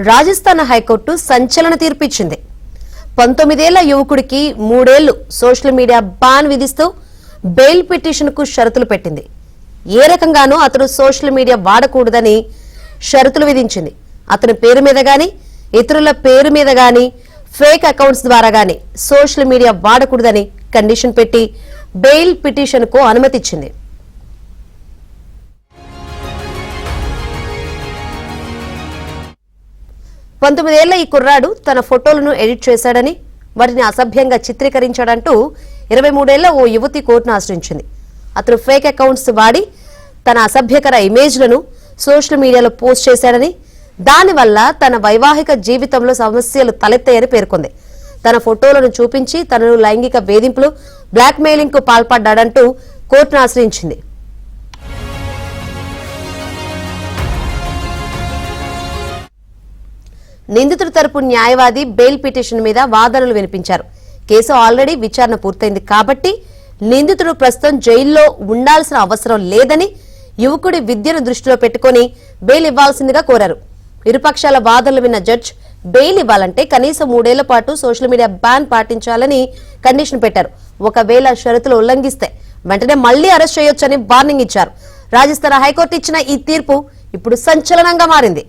Rajasthan high court సంచలన తీర్పు ఇచ్చింది. 19 ఏళ్ల యువకుడికి 3 ఏళ్లు సోషల్ మీడియా బాన్ విధిస్తూ బెయిల్ పిటిషన్ కు షరతులు పెట్టింది. ఏ రకంగానూ అతడు సోషల్ మీడియా వాడకూడదని షరతులు విధించింది. అతని పేరు మీద గాని ఇతరుల పేరు మీద గాని ఫేక్ అకౌంట్స్ ద్వారా గాని సోషల్ మీడియా వాడకూడదని కండిషన్ పెట్టి బెయిల్ పిటిషన్ కు అనుమతి ఇచ్చింది. ఏళ్ల ఈ కుర్రాడు తన ఫోటోలను ఎడిట్ చేశాడని, వాటిని అసభ్యంగా చిత్రీకరించాడంటూ 23 ఏళ్ల ఓ యువతి కోర్టును ఆశ్రయించింది. అతను ఫేక్ అకౌంట్స్ వాడి తన అసభ్యకర ఇమేజ్లను సోషల్ మీడియాలో పోస్ట్ చేశాడని, దానివల్ల తన వైవాహిక జీవితంలో సమస్యలు తలెత్తాయని పేర్కొంది. తన ఫోటోలను చూపించి తనను లైంగిక వేధింపులు, బ్లాక్ మెయిలింగ్ కు పాల్పడ్డాడంటూ కోర్టును ఆశ్రయించింది. నిందితుడి తరపు న్యాయవాది బెయిల్ పిటిషన్ మీద వాదనలు వినిపించారు. కేసు ఆల్రెడీ విచారణ పూర్తయింది కాబట్టి నిందితుడు ప్రస్తుతం జైల్లో ఉండాల్సిన అవసరం లేదని, యువకుడి విద్యను దృష్టిలో పెట్టుకుని బెయిల్ ఇవ్వాల్సిందిగా కోరారు. ఇరుపక్షాల వాదనలు విన్న జడ్జి బెయిల్ ఇవ్వాలంటే కనీసం 3 ఏళ్ల పాటు సోషల్ మీడియా బ్యాన్ పాటించాలని కండిషన్ పెట్టారు. ఒకవేళ షరతులు ఉల్లంఘిస్తే వెంటనే మళ్లీ అరెస్ట్ చేయొచ్చని వార్నింగ్ ఇచ్చారు. రాజస్థాన్ హైకోర్టు ఇచ్చిన ఈ తీర్పు ఇప్పుడు సంచలనంగా మారింది.